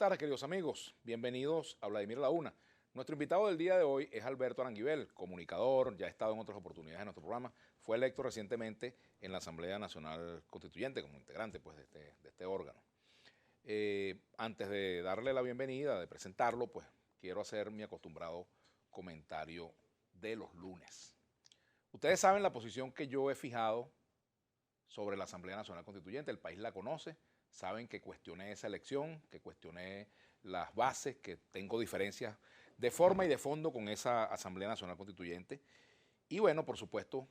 tardes, queridos amigos. Bienvenidos a Vladimir a la Una. Nuestro invitado del día de hoy es Alberto Aranguibel, comunicador, ya ha estado en otras oportunidades en nuestro programa. Fue electo recientemente en la Asamblea Nacional Constituyente como integrante pues, de este órgano. Antes de darle la bienvenida, de presentarlo, pues quiero hacer mi acostumbrado comentario de los lunes. Ustedes saben la posición que yo he fijado sobre la Asamblea Nacional Constituyente, el país la conoce, saben que cuestioné esa elección, que cuestioné las bases, que tengo diferencias de forma y de fondo con esa Asamblea Nacional Constituyente. Y bueno, por supuesto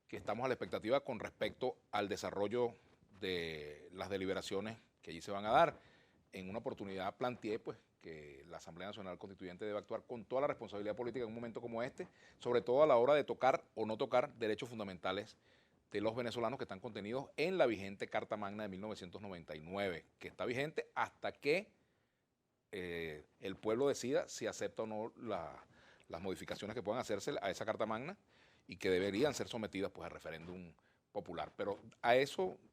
que estamos a la expectativa con respecto al desarrollo de las deliberaciones que allí se van a dar. En una oportunidad planteé pues, que la Asamblea Nacional Constituyente debe actuar con toda la responsabilidad política en un momento como este, sobre todo a la hora de tocar o no tocar derechos fundamentales de los venezolanos que están contenidos en la vigente Carta Magna de 1999, que está vigente hasta que el pueblo decida si acepta o no las modificaciones que puedan hacerse a esa Carta Magna y que deberían ser sometidas pues, a referéndum popular. Pero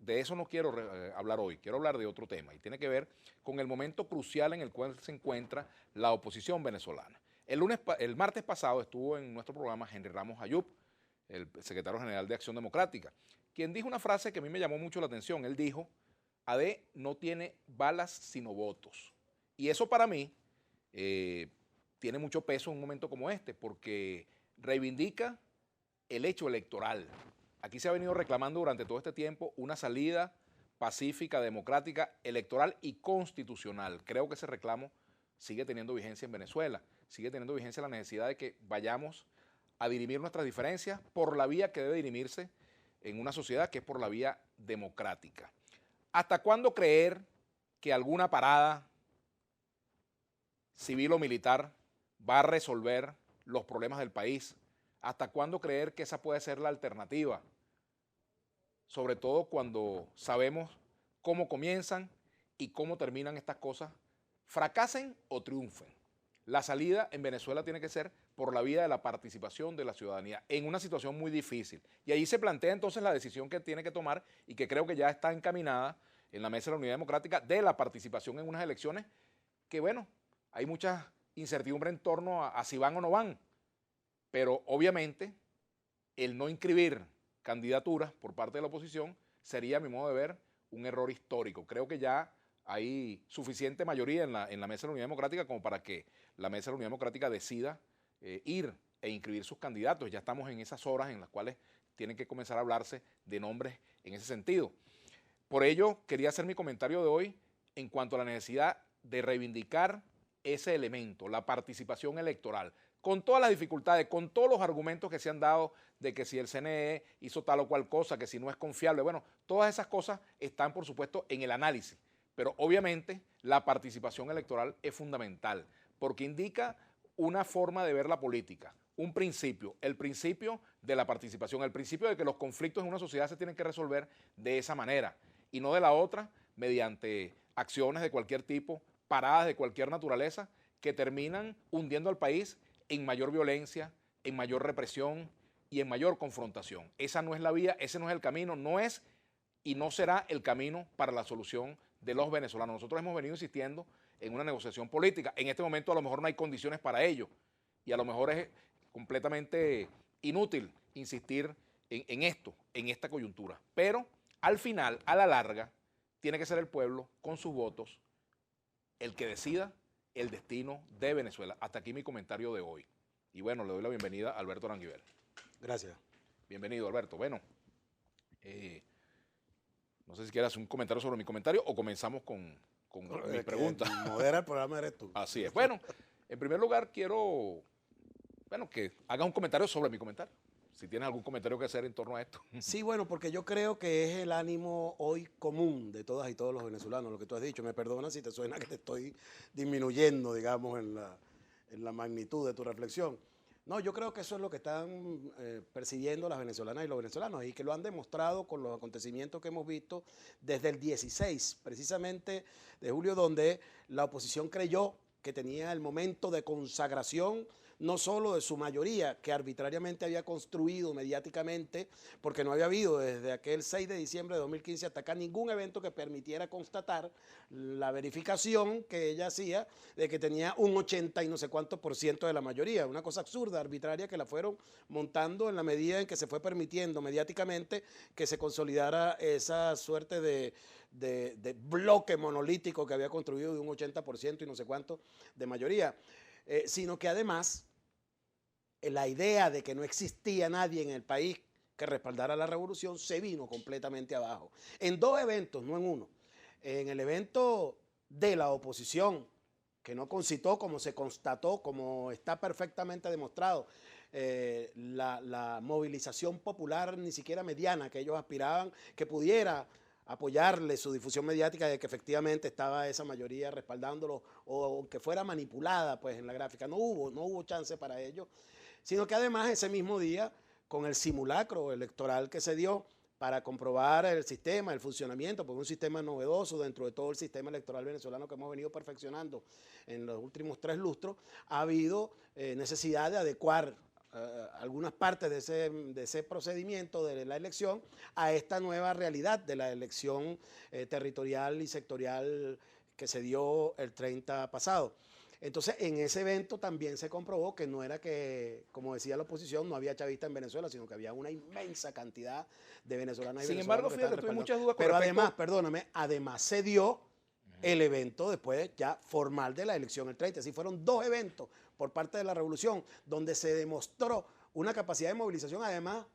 de eso no quiero hablar hoy, quiero hablar de otro tema y tiene que ver con el momento crucial en el cual se encuentra la oposición venezolana. El martes pasado estuvo en nuestro programa Henry Ramos Ayub, el secretario general de Acción Democrática, quien dijo una frase que a mí me llamó mucho la atención. Él dijo, AD no tiene balas sino votos. Y eso para mí tiene mucho peso en un momento como este, porque reivindica el hecho electoral. Aquí se ha venido reclamando durante todo este tiempo una salida pacífica, democrática, electoral y constitucional. Creo que ese reclamo sigue teniendo vigencia en Venezuela, sigue teniendo vigencia la necesidad de que vayamos a dirimir nuestras diferencias por la vía que debe dirimirse en una sociedad, que es por la vía democrática. ¿Hasta cuándo creer que alguna parada civil o militar va a resolver los problemas del país? ¿Hasta cuándo creer que esa puede ser la alternativa? Sobre todo cuando sabemos cómo comienzan y cómo terminan estas cosas, fracasen o triunfen. La salida en Venezuela tiene que ser por la vía de la participación de la ciudadanía en una situación muy difícil. Y ahí se plantea entonces la decisión que tiene que tomar y que creo que ya está encaminada en la Mesa de la Unidad Democrática de la participación en unas elecciones que, bueno, hay mucha incertidumbre en torno a si van o no van. Pero obviamente el no inscribir candidaturas por parte de la oposición sería, a mi modo de ver, un error histórico. Creo que ya hay suficiente mayoría en la Mesa de la Unidad Democrática como para que la Mesa de la Unidad Democrática decida ir e inscribir sus candidatos. Ya estamos en esas horas en las cuales tienen que comenzar a hablarse de nombres en ese sentido. Por ello, quería hacer mi comentario de hoy en cuanto a la necesidad de reivindicar ese elemento, la participación electoral, con todas las dificultades, con todos los argumentos que se han dado de que si el CNE hizo tal o cual cosa, que si no es confiable. Bueno, todas esas cosas están, por supuesto, en el análisis. Pero obviamente la participación electoral es fundamental porque indica una forma de ver la política, un principio, el principio de la participación, el principio de que los conflictos en una sociedad se tienen que resolver de esa manera y no de la otra mediante acciones de cualquier tipo, paradas de cualquier naturaleza que terminan hundiendo al país en mayor violencia, en mayor represión y en mayor confrontación. Esa no es la vía, ese no es el camino, no es y no será el camino para la solución de los venezolanos. Nosotros hemos venido insistiendo en una negociación política. En este momento a lo mejor no hay condiciones para ello y a lo mejor es completamente inútil insistir en esto, en esta coyuntura. Pero al final, a la larga, tiene que ser el pueblo con sus votos el que decida el destino de Venezuela. Hasta aquí mi comentario de hoy. Y bueno, le doy la bienvenida a Alberto Aranguibel. Gracias. Bienvenido, Alberto. Bueno, no sé si quieras un comentario sobre mi comentario o comenzamos con mi pregunta. Modera el programa eres tú. Así es. Bueno, en primer lugar quiero que hagas un comentario sobre mi comentario. Si tienes algún comentario que hacer en torno a esto. Sí, bueno, porque yo creo que es el ánimo hoy común de todas y todos los venezolanos, lo que tú has dicho. Me perdonas si te suena que te estoy disminuyendo, digamos, en la magnitud de tu reflexión. No, yo creo que eso es lo que están persiguiendo las venezolanas y los venezolanos y que lo han demostrado con los acontecimientos que hemos visto desde el 16, precisamente de julio, donde la oposición creyó que tenía el momento de consagración no solo de su mayoría, que arbitrariamente había construido mediáticamente, porque no había habido desde aquel 6 de diciembre de 2015 hasta acá ningún evento que permitiera constatar la verificación que ella hacía de que tenía un 80 y no sé cuánto por ciento de la mayoría. Una cosa absurda, arbitraria, que la fueron montando en la medida en que se fue permitiendo mediáticamente que se consolidara esa suerte de bloque monolítico que había construido de un 80% y no sé cuánto de mayoría. Sino que además la idea de que no existía nadie en el país que respaldara la revolución se vino completamente abajo. En dos eventos, no en uno. En el evento de la oposición, que no concitó, como se constató, como está perfectamente demostrado, la movilización popular ni siquiera mediana que ellos aspiraban, que pudiera apoyarle su difusión mediática de que efectivamente estaba esa mayoría respaldándolo o que fuera manipulada pues en la gráfica. No hubo chance para ello, sino que además ese mismo día, con el simulacro electoral que se dio para comprobar el sistema, el funcionamiento, porque es un sistema novedoso dentro de todo el sistema electoral venezolano que hemos venido perfeccionando en los últimos 3 lustros, ha habido necesidad de adecuar algunas partes de ese procedimiento de la elección a esta nueva realidad de la elección territorial y sectorial que se dio el 30 pasado. Entonces, en ese evento también se comprobó que no era que, como decía la oposición, no había chavistas en Venezuela, sino que había una inmensa cantidad de venezolanas y Sin venezolanos. embargo, fíjate, tuve muchas dudas con Pero respecto... además, perdóname, además se dio el evento después ya formal de la elección el 30. Así fueron 2 eventos por parte de la revolución donde se demostró una capacidad de movilización además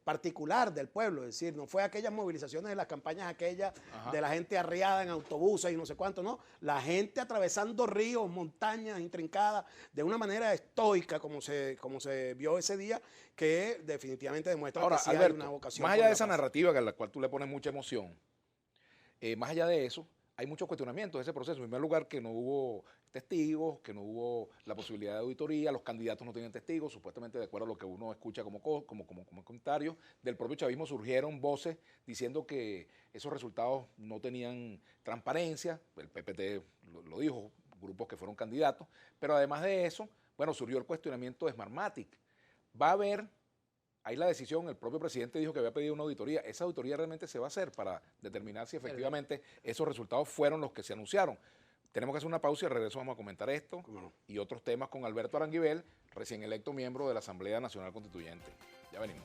particular del pueblo, es decir, no fue aquellas movilizaciones de las campañas aquellas de la gente arriada en autobuses y no sé cuánto, no, la gente atravesando ríos, montañas intrincadas de una manera estoica como se vio ese día, que definitivamente demuestra Ahora, que sí Alberto, hay una vocación. más allá de esa narrativa a la cual tú le pones mucha emoción, más allá de eso, hay muchos cuestionamientos de ese proceso. En primer lugar, que no hubo testigos, que no hubo la posibilidad de auditoría, los candidatos no tenían testigos, supuestamente de acuerdo a lo que uno escucha como comentario. Del propio chavismo surgieron voces diciendo que esos resultados no tenían transparencia, el PPT lo dijo, grupos que fueron candidatos, pero además de eso, bueno, surgió el cuestionamiento de Smartmatic. Va a haber... Ahí la decisión, el propio presidente dijo que había pedido una auditoría. Esa auditoría realmente se va a hacer para determinar si efectivamente esos resultados fueron los que se anunciaron. Tenemos que hacer una pausa y al regreso vamos a comentar esto y otros temas con Alberto Aranguibel, recién electo miembro de la Asamblea Nacional Constituyente. Ya venimos.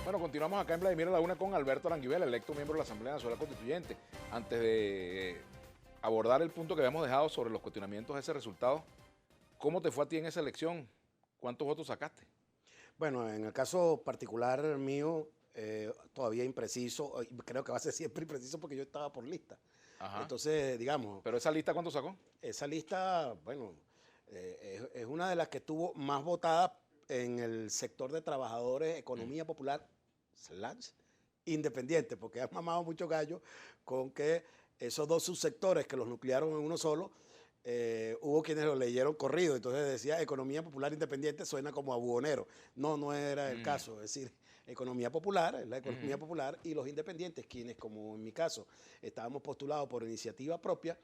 Bueno, continuamos acá en Vladimir a la Una con Alberto Aranguibel, electo miembro de la Asamblea Nacional Constituyente. Antes de abordar el punto que habíamos dejado sobre los cuestionamientos de ese resultado, ¿cómo te fue a ti en esa elección? ¿Cuántos votos sacaste? Bueno, en el caso particular mío, todavía impreciso, creo que va a ser siempre impreciso porque yo estaba por lista. Ajá. Entonces, digamos... ¿Pero esa lista cuánto sacó? Esa lista, bueno, es una de las que estuvo más votada en el sector de trabajadores, economía popular, / independiente, porque han mamado mucho gallo con que esos 2 subsectores que los nuclearon en uno solo, hubo quienes lo leyeron corrido, entonces decía economía popular independiente, suena como a buhonero. No era el caso, es decir, economía popular, es la economía popular, y los independientes, quienes como en mi caso estábamos postulados por iniciativa propia,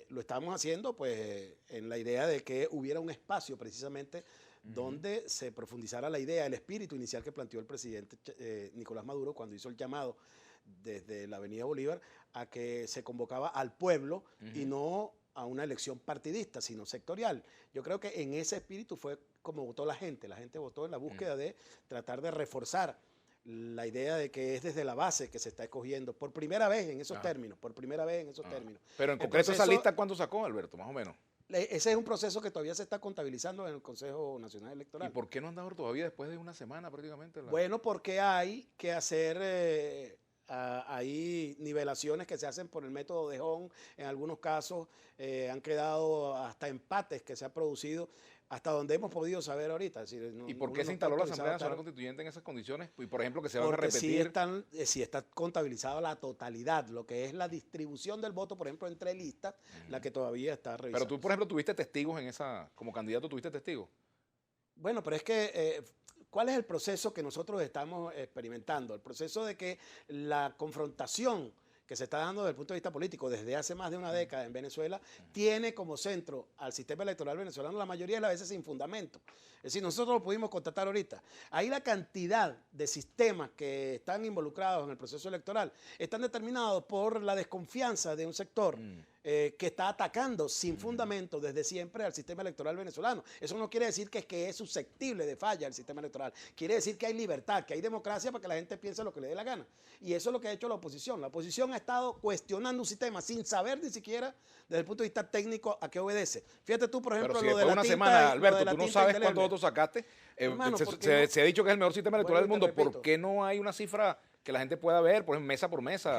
lo estábamos haciendo pues en la idea de que hubiera un espacio precisamente donde se profundizara la idea, el espíritu inicial que planteó el presidente Nicolás Maduro cuando hizo el llamado desde la Avenida Bolívar a que se convocaba al pueblo y no a una elección partidista, sino sectorial. Yo creo que en ese espíritu fue como votó la gente votó en la búsqueda de tratar de reforzar la idea de que es desde la base que se está escogiendo por primera vez en esos términos, términos. Pero en concreto esa lista, ¿cuánto sacó, Alberto, más o menos? Ese es un proceso que todavía se está contabilizando en el Consejo Nacional Electoral. ¿Y por qué no han dado todavía después de una semana prácticamente? Bueno, porque hay que hacer hay nivelaciones que se hacen por el método de Hong. En algunos casos han quedado hasta empates que se han producido hasta donde hemos podido saber ahorita. Es decir, ¿Y por qué se instaló la Asamblea Nacional Constituyente en esas condiciones? Y por ejemplo, que se van a repetir. Porque sí está contabilizada la totalidad, lo que es la distribución del voto, por ejemplo, entre listas, la que todavía está revisada. Pero tú, por ejemplo, tuviste testigos en esa, como candidato, ¿tuviste testigos? Bueno, pero es que, ¿cuál es el proceso que nosotros estamos experimentando? El proceso de que la confrontación que se está dando desde el punto de vista político desde hace más de una década en Venezuela, tiene como centro al sistema electoral venezolano la mayoría de las veces sin fundamento. Es decir, nosotros lo pudimos constatar ahorita. Ahí la cantidad de sistemas que están involucrados en el proceso electoral están determinados por la desconfianza de un sector que está atacando sin fundamento desde siempre al sistema electoral venezolano. Eso no quiere decir que es susceptible de falla el sistema electoral. Quiere decir que hay libertad, que hay democracia para que la gente piense lo que le dé la gana. Y eso es lo que ha hecho la oposición. La oposición ha estado cuestionando un sistema sin saber ni siquiera desde el punto de vista técnico a qué obedece. Fíjate tú, por ejemplo, Pero si lo de la una tinta, semana, lo Alberto, de la tú no tinta sabes indeleble. cuántos votos sacaste. Hermano, Se ha dicho que es el mejor sistema electoral del Vuelvo y mundo. te repito. ¿Por qué no hay una cifra que la gente pueda ver, por ejemplo, mesa por mesa?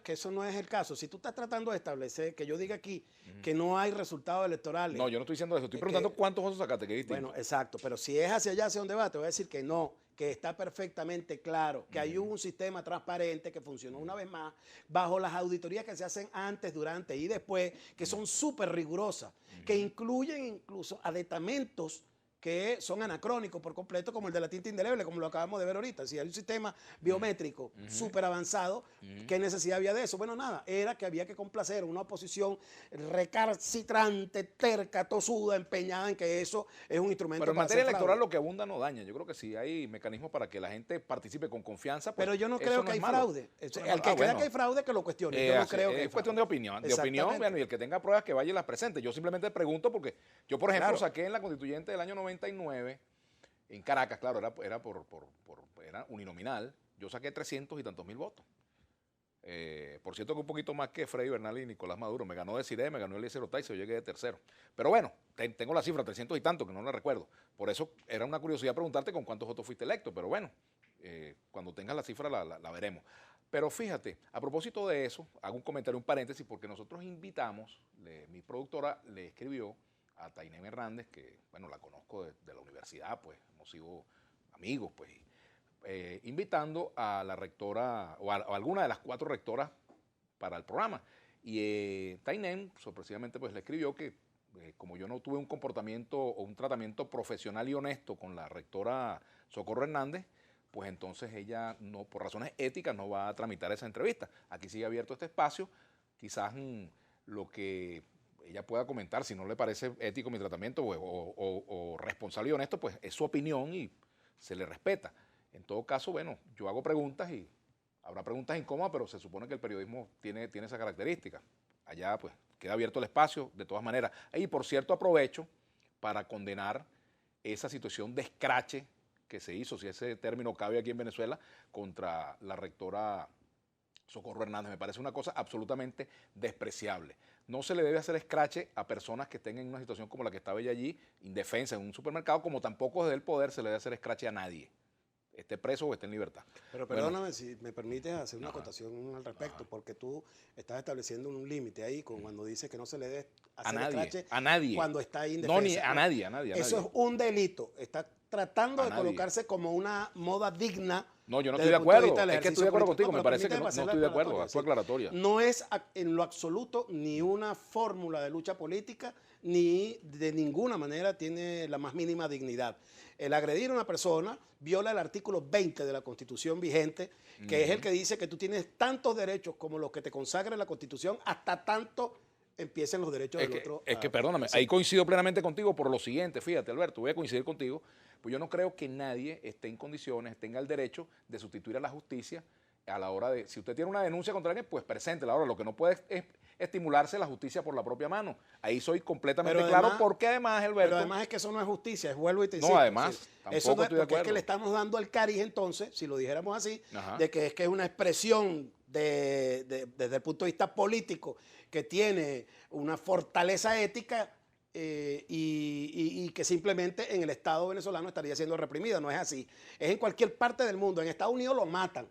Que eso no es el caso. Si tú estás tratando de establecer, que yo diga aquí que no hay resultados electorales. No, yo no estoy diciendo eso. Estoy preguntando cuántos votos sacaste, que es distinto. Bueno, exacto. Pero si es hacia allá, hacia donde va, te voy a decir que no, que está perfectamente claro, que hay un sistema transparente que funcionó una vez más, bajo las auditorías que se hacen antes, durante y después, que son súper rigurosas, que incluyen incluso aditamentos que son anacrónicos por completo, como el de la tinta indeleble, como lo acabamos de ver ahorita. Si hay un sistema biométrico súper avanzado, ¿qué necesidad había de eso? Bueno, nada, era que había que complacer a una oposición recalcitrante, terca, tosuda, empeñada en que eso es un instrumento Pero en para materia hacer electoral fraude. lo que abunda no daña. Yo creo que sí hay mecanismos para que la gente participe con confianza. Pues Pero yo no eso creo que es hay malo. fraude. Eso no El es que malo. crea que hay fraude, que lo cuestione. Yo no creo que hay Es cuestión de fraude. opinión. De opinión, Exactamente. bueno, y el que tenga pruebas que vaya y las presente. Yo simplemente pregunto porque yo, por ejemplo, Claro. saqué en la constituyente del año 99, en Caracas, claro, era uninominal, yo saqué 300 y tantos mil votos. Por cierto que un poquito más que Freddy Bernal y Nicolás Maduro. Me ganó Desiré, me ganó Eliezer Otaiza, yo llegué de tercero. Pero bueno, tengo la cifra, 300 y tantos, que no la recuerdo. Por eso era una curiosidad preguntarte con cuántos votos fuiste electo. Pero bueno, cuando tengas la cifra la veremos. Pero fíjate, a propósito de eso, hago un comentario, un paréntesis, porque nosotros invitamos, mi productora le escribió a Tainem Hernández, que bueno, la conozco de la universidad, pues hemos sido amigos, pues, invitando a la rectora o a alguna de las 4 rectoras para el programa. Y Tainem sorpresivamente pues le escribió que como yo no tuve un comportamiento o un tratamiento profesional y honesto con la rectora Socorro Hernández, pues entonces ella no, por razones éticas, no va a tramitar esa entrevista. Aquí sigue abierto este espacio, quizás lo que ella pueda comentar, si no le parece ético mi tratamiento o responsable y honesto, pues es su opinión y se le respeta. En todo caso, bueno, yo hago preguntas y habrá preguntas incómodas, pero se supone que el periodismo tiene esa característica. Allá pues queda abierto el espacio de todas maneras. Y por cierto aprovecho para condenar esa situación de escrache que se hizo, si ese término cabe aquí en Venezuela, contra la rectora Socorro Hernández. Me parece una cosa absolutamente despreciable. No se le debe hacer escrache a personas que estén en una situación como la que estaba ella allí, indefensa en un supermercado, como tampoco desde el poder se le debe hacer escrache a nadie, esté preso o esté en libertad. Pero Bueno, perdóname si me permites hacer una acotación al respecto, porque tú estás estableciendo un límite ahí cuando dices que no se le debe hacer escrache a nadie. cuando está indefensa. No, ni a nadie, a nadie. Eso es un delito. Está tratando A de nadie. colocarse como una moda digna. No, yo no desde estoy de el punto acuerdo. vista del Es que estoy ejercicio de acuerdo político. contigo. Me parece que no permíteme estoy de acuerdo. hacer Haz tu aclaratoria. No es en lo absoluto ni una fórmula de lucha política, ni de ninguna manera tiene la más mínima dignidad. El agredir a una persona viola el artículo 20 de la Constitución vigente, que es el que dice que tú tienes tantos derechos como los que te consagra la Constitución, hasta tanto empiecen los derechos del otro. Es que perdóname, ahí coincido plenamente contigo por lo siguiente. Fíjate, Alberto, voy a coincidir contigo, pues yo no creo que nadie esté en condiciones, tenga el derecho de sustituir a la justicia a la hora de, si usted tiene una denuncia contra alguien, pues preséntela. Ahora, lo que no puede es estimularse la justicia por la propia mano. Ahí soy completamente Pero claro, además, porque además, Alberto... Pero además es que eso no es justicia, es vuelvo y te No, insisto. además, tampoco eso no es estoy de porque es acuerdo. que le estamos dando al cariz entonces, si lo dijéramos así, Ajá. de que es una expresión desde el punto de vista político que tiene una fortaleza ética y que simplemente en el Estado venezolano estaría siendo reprimida. No es así. Es en cualquier parte del mundo. En Estados Unidos lo matan.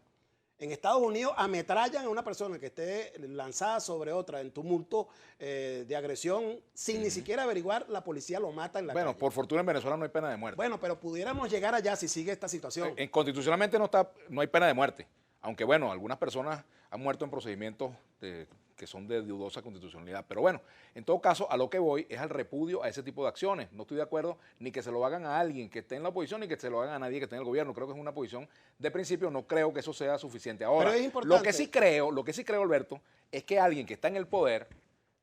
En Estados Unidos ametrallan a una persona que esté lanzada sobre otra en tumulto de agresión sin ni siquiera averiguar, la policía lo mata en la Bueno, calle. por fortuna en Venezuela no hay pena de muerte. Bueno, pero pudiéramos llegar allá si sigue esta situación. Constitucionalmente no hay pena de muerte. Aunque bueno, algunas personas han muerto en procedimientos que que son de dudosa constitucionalidad. Pero bueno, en todo caso, a lo que voy es al repudio a ese tipo de acciones. No estoy de acuerdo ni que se lo hagan a alguien que esté en la oposición ni que se lo hagan a nadie que esté en el gobierno. Creo que es una posición de principio, no creo que eso sea suficiente. Ahora, Pero es importante. lo que sí creo, Alberto, es que alguien que está en el poder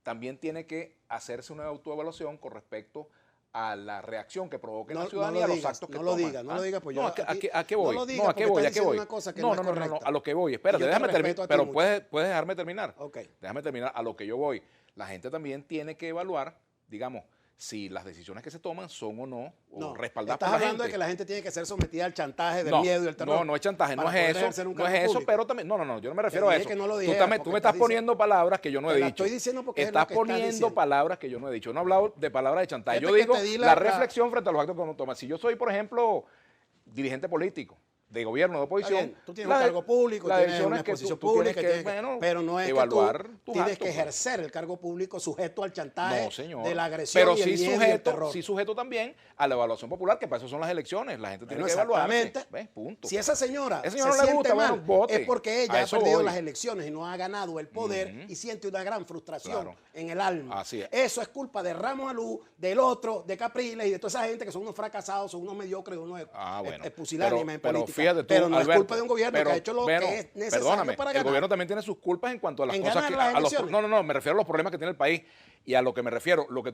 también tiene que hacerse una autoevaluación con respecto a la reacción que provoque en la ciudadanía, no los actos que no lo toman. digas, no lo digas, pues yo No, ¿a qué voy? No lo digas, No, ¿a qué voy? ¿A qué voy? una cosa que No, no es correcta. a lo que voy. Espérate, Y yo te déjame terminar, respeto a ti pero mucho. puedes dejarme terminar. Ok. Déjame terminar a lo que yo voy. La gente también tiene que evaluar, digamos, si las decisiones que se toman son o no, o No, respaldadas estás por la hablando de gente. que la gente tiene que ser sometida al chantaje del No, miedo y el terror. no es chantaje, no para poder es eso, ejercer un no es cargo eso, público. pero también, no, yo no me refiero a dije eso. que no lo Tú, dijeras, tú porque me estás estás poniendo palabras que yo no he Te la dicho. estoy diciendo porque es lo Estás que estás poniendo diciendo. palabras que yo no he dicho. No he hablado de palabras de chantaje. Yo Fíjate que digo te di la la- reflexión frente a los actos que uno toma. Si yo soy, por ejemplo, dirigente político, de gobierno, de Está oposición. bien, tú tienes un cargo público, la tienes decisión una es que exposición tú pública, tienes que, tienes bueno, pero no es evaluar que tú tus tienes actos, que pues. ejercer el cargo público sujeto al chantaje No, señor. de la agresión Pero y el miedo y el terror. sí sujeto también a la evaluación popular, que para eso son las elecciones. La gente tiene Bueno, que evaluarse. exactamente. ¿Ves? Punto. Si esa señora, Esa señora se no le siente gusta, mal, bueno, vote. es porque A ella ha eso perdido voy. las elecciones y no ha ganado el poder y siente una gran frustración Claro. en el alma. Así es. Eso es culpa de Ramos Alú, del otro, de Capriles y de toda esa gente que son unos fracasados, son unos mediocres, unos Bueno. pusilánimes en Pero política. fíjate tú, pero no Alberto, es culpa de un gobierno pero, que ha hecho lo bueno, que es necesario perdóname, para el ganar. gobierno también tiene sus culpas en cuanto a las En cosas ganar que las a los, elecciones. no, me refiero a los problemas que tiene el país y a lo que me refiero, lo que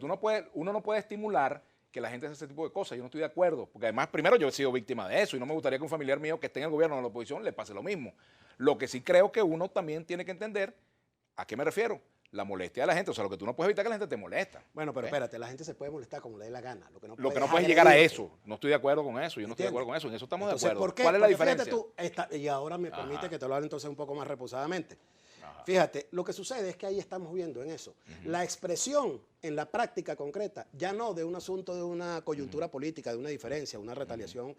uno no puede estimular que la gente hace ese tipo de cosas. Yo no estoy de acuerdo, porque además primero yo he sido víctima de eso y no me gustaría que un familiar mío que esté en el gobierno o en la oposición le pase lo mismo. Lo que sí creo que uno también tiene que entender, ¿a qué me refiero? La molestia de la gente, o sea, lo que tú no puedes evitar que la gente te molesta. Bueno, pero ¿ves? espérate, la gente se puede molestar como le dé la gana. Lo que no Puedes es llegar a agredirte. eso. No estoy de acuerdo con eso. Yo no estoy de acuerdo con eso. En eso estamos Entonces, de acuerdo. ¿por qué? ¿Cuál es la Porque fíjate diferencia? tú, y ahora me permite Ajá. que te lo hable entonces un poco más reposadamente. Ajá. Fíjate, lo que sucede es que ahí estamos viendo en eso. La expresión en la práctica concreta, ya no de un asunto de una coyuntura política, de una diferencia, una retaliación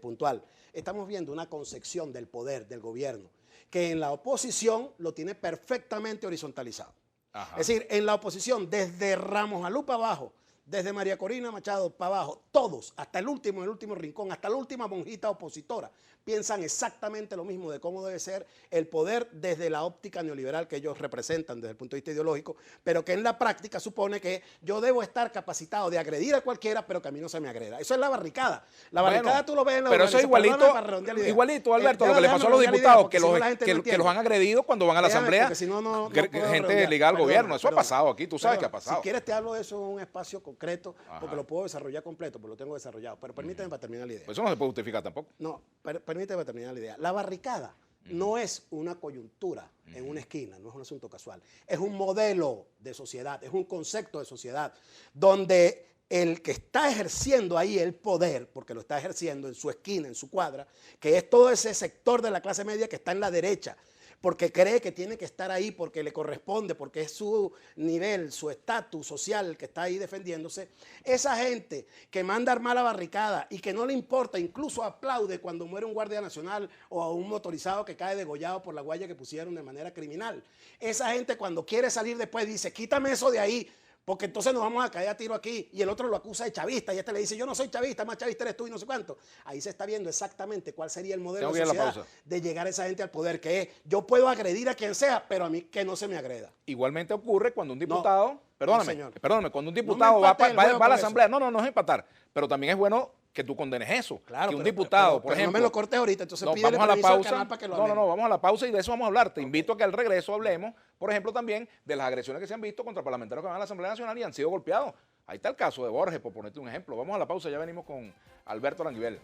puntual. Estamos viendo una concepción del poder, del gobierno, que en la oposición lo tiene perfectamente horizontalizado. Ajá. Es decir, en la oposición, desde Ramos Alú para abajo, desde María Corina Machado para abajo, todos, hasta el último rincón, hasta la última monjita opositora, piensan exactamente lo mismo de cómo debe ser el poder desde la óptica neoliberal que ellos representan desde el punto de vista ideológico, pero que en la práctica supone que yo debo estar capacitado de agredir a cualquiera, pero que a mí no se me agreda. Eso es la barricada. La barricada tú lo ves en la pero eso es urbanización. igualito, Perdóname para redondear la idea. igualito, Alberto, lo Déjame que le pasó a los redondear la idea, diputados, porque que si no los, la gente no que entiende. los han agredido cuando van a la Déjame, asamblea. porque si no, no puedo Gente redondear. ligada al gobierno. Eso ha Perdona, pasado aquí, tú sabes que ha perdona. pasado. Si quieres te hablo de eso en un espacio concreto, porque Ajá. lo puedo desarrollar completo, porque lo tengo desarrollado. Pero permíteme para terminar la idea. Pues eso no se puede justificar tampoco. No, permíteme para terminar la idea. La barricada no es una coyuntura en una esquina, no es un asunto casual. Es un modelo de sociedad, es un concepto de sociedad, donde el que está ejerciendo ahí el poder, porque lo está ejerciendo en su esquina, en su cuadra, que es todo ese sector de la clase media que está en la derecha, porque cree que tiene que estar ahí, porque le corresponde, porque es su nivel, su estatus social el que está ahí defendiéndose. Esa gente que manda a armar la barricada y que no le importa, incluso aplaude cuando muere un guardia nacional o a un motorizado que cae degollado por la guaya que pusieron de manera criminal. Esa gente cuando quiere salir después dice, quítame eso de ahí, porque entonces nos vamos a caer a tiro aquí, y el otro lo acusa de chavista, y este le dice, yo no soy chavista, más chavista eres tú y no sé cuánto. Ahí se está viendo exactamente cuál sería el modelo Tengo de que ir a la sociedad pausa. de llegar a esa gente al poder, que es, yo puedo agredir a quien sea, pero a mí que no se me agreda. Igualmente ocurre cuando un diputado, señor. perdóname, cuando un diputado va, empate el va juego a con la eso. asamblea, no es empatar, pero también es bueno que tú condenes eso, Claro, que un pero- diputado, pero- por pero ejemplo. no me lo cortes ahorita, entonces No, pídele vamos a la permiso al pausa. canal para que lo No, hablemos. vamos a la pausa y de eso vamos a hablar. Te invito a que al regreso hablemos, por ejemplo, también de las agresiones que se han visto contra parlamentarios que van a la Asamblea Nacional y han sido golpeados. Ahí está el caso de Borges, por ponerte un ejemplo. Vamos a la pausa, ya venimos con Alberto Aranguibel.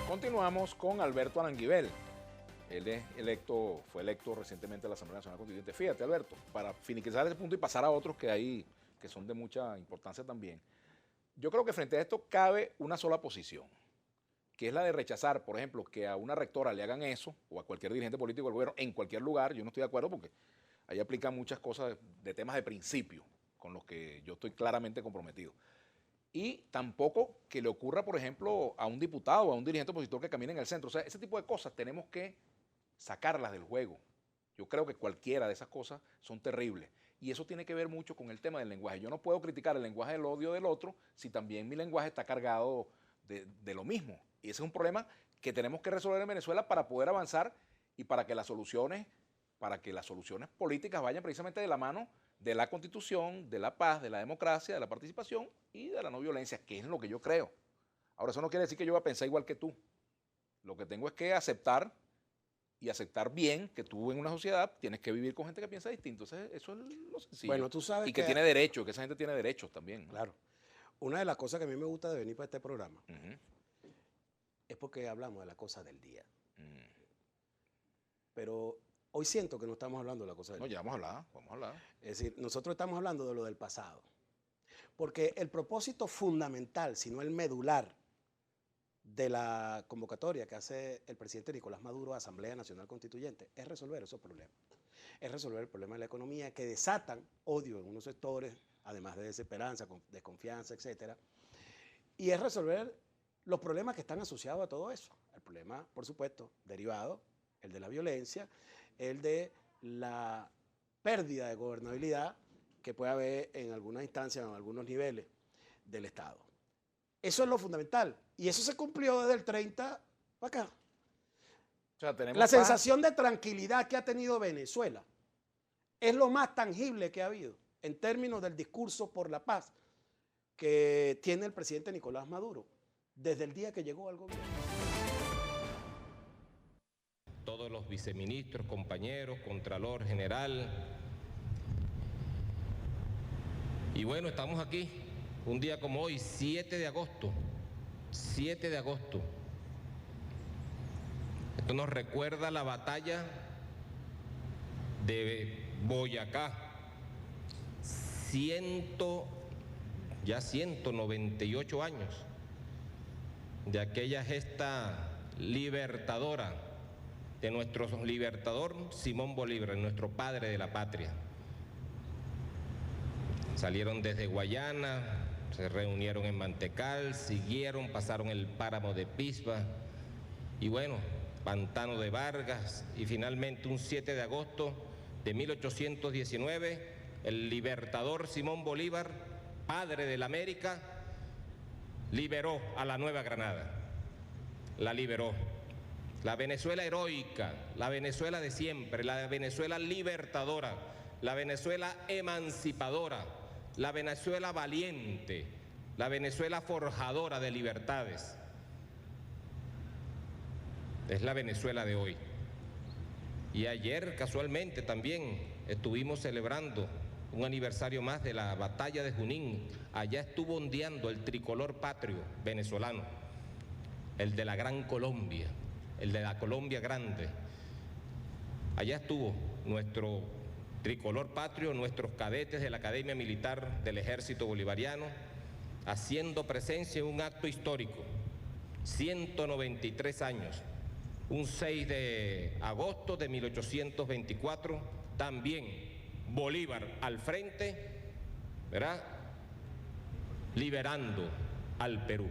Continuamos con Alberto Aranguibel. Él fue electo recientemente a la Asamblea Nacional Constituyente. Fíjate, Alberto, para finiquitar ese punto y pasar a otros que hay, que son de mucha importancia también. Yo creo que frente a esto cabe una sola posición, que es la de rechazar, por ejemplo, que a una rectora le hagan eso, o a cualquier dirigente político del gobierno, en cualquier lugar. Yo no estoy de acuerdo porque ahí aplican muchas cosas de temas de principio, con los que yo estoy claramente comprometido. Y tampoco que le ocurra, por ejemplo, a un diputado o a un dirigente opositor que camine en el centro. O sea, ese tipo de cosas tenemos que sacarlas del juego. Yo creo que cualquiera de esas cosas son terribles. Y eso tiene que ver mucho con el tema del lenguaje. Yo no puedo criticar el lenguaje del odio del otro si también mi lenguaje está cargado de lo mismo. Y ese es un problema que tenemos que resolver en Venezuela para poder avanzar y para que las soluciones políticas vayan precisamente de la mano de la Constitución, de la paz, de la democracia, de la participación y de la no violencia, que es lo que yo creo. Ahora, eso no quiere decir que yo voy a pensar igual que tú. Lo que tengo es que aceptar y aceptar bien que tú en una sociedad tienes que vivir con gente que piensa distinto. Eso es lo sencillo. Bueno, tú sabes y que tiene derechos, que esa gente tiene derechos también, ¿no? Claro. Una de las cosas que a mí me gusta de venir para este programa es porque hablamos de la cosa del día. Pero hoy siento que no estamos hablando de la cosa del día. No, ya vamos a hablar. Es decir, nosotros estamos hablando de lo del pasado. Porque el propósito fundamental, si no el medular, de la convocatoria que hace el presidente Nicolás Maduro a Asamblea Nacional Constituyente es resolver esos problemas. Es resolver el problema de la economía que desatan odio en unos sectores, además de desesperanza, desconfianza, etc. Y es resolver los problemas que están asociados a todo eso. El problema, por supuesto, derivado, el de la violencia, el de la pérdida de gobernabilidad que puede haber en algunas instancias, en algunos niveles del Estado. Eso es lo fundamental. Y eso se cumplió desde el 30 para acá. O sea, tenemos la sensación de tranquilidad que ha tenido Venezuela es lo más tangible que ha habido en términos del discurso por la paz que tiene el presidente Nicolás Maduro desde el día que llegó al gobierno. Todos los viceministros, compañeros, contralor general. Y bueno, estamos aquí, un día como hoy, 7 de agosto. 7 de agosto. Esto nos recuerda la batalla de Boyacá. 198 años de aquella gesta libertadora de nuestro libertador Simón Bolívar, nuestro padre de la patria. Salieron desde Guayana, se reunieron en Mantecal, siguieron, pasaron el páramo de Pisba y bueno, Pantano de Vargas y finalmente un 7 de agosto de 1819, el libertador Simón Bolívar, padre de la América, liberó a la Nueva Granada, la liberó. La Venezuela heroica, la Venezuela de siempre, la Venezuela libertadora, la Venezuela emancipadora, la Venezuela valiente, la Venezuela forjadora de libertades. Es la Venezuela de hoy. Y ayer, casualmente, también estuvimos celebrando un aniversario más de la batalla de Junín. Allá estuvo ondeando el tricolor patrio venezolano, el de la Gran Colombia, el de la Colombia Grande. Allá estuvo nuestro tricolor patrio, nuestros cadetes de la Academia Militar del Ejército Bolivariano, haciendo presencia en un acto histórico, 193 años, un 6 de agosto de 1824, también Bolívar al frente, ¿verdad? Liberando al Perú.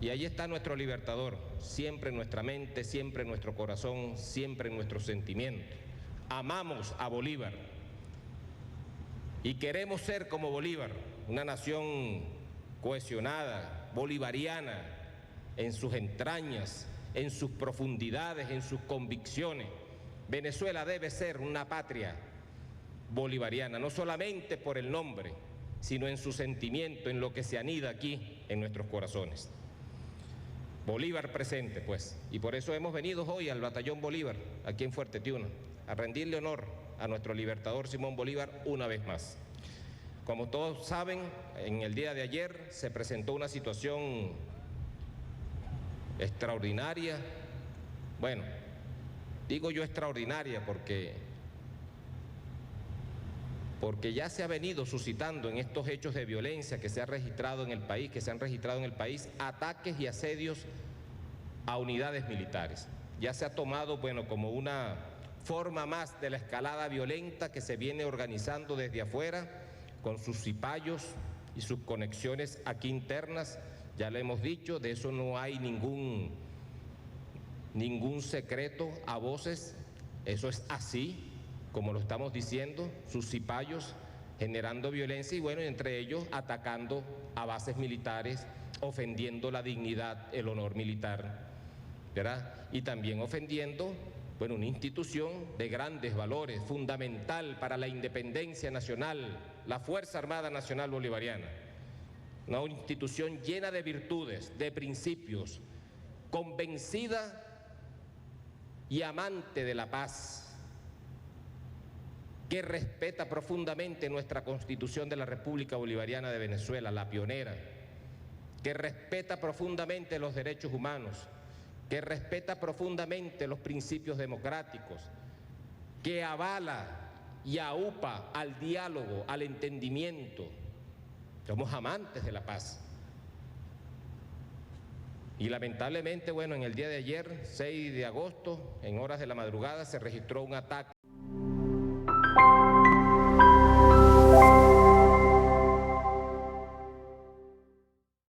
Y ahí está nuestro libertador, siempre en nuestra mente, siempre en nuestro corazón, siempre en nuestro sentimiento. Amamos a Bolívar y queremos ser como Bolívar, una nación cohesionada, bolivariana, en sus entrañas, en sus profundidades, en sus convicciones. Venezuela debe ser una patria bolivariana, no solamente por el nombre, sino en su sentimiento, en lo que se anida aquí en nuestros corazones. Bolívar presente, pues, y por eso hemos venido hoy al Batallón Bolívar, aquí en Fuerte Tiuna, a rendirle honor a nuestro libertador Simón Bolívar una vez más. Como todos saben, en el día de ayer se presentó una situación extraordinaria, bueno, digo yo extraordinaria porque ya se ha venido suscitando en estos hechos de violencia que se han registrado en el país, ataques y asedios a unidades militares. Ya se ha tomado, bueno, como una forma más de la escalada violenta que se viene organizando desde afuera, con sus cipayos y sus conexiones aquí internas. Ya le hemos dicho, de eso no hay ningún secreto a voces, eso es así. como lo estamos diciendo, sus cipayos generando violencia y bueno, entre ellos atacando a bases militares, ofendiendo la dignidad, el honor militar, ¿verdad? Y también ofendiendo, bueno, una institución de grandes valores, fundamental para la independencia nacional, la Fuerza Armada Nacional Bolivariana. Una institución llena de virtudes, de principios, convencida y amante de la paz, que respeta profundamente nuestra Constitución de la República Bolivariana de Venezuela, la pionera, que respeta profundamente los derechos humanos, que respeta profundamente los principios democráticos, que avala y aupa al diálogo, al entendimiento. Somos amantes de la paz. Y lamentablemente, bueno, en el día de ayer, 6 de agosto, en horas de la madrugada, se registró un ataque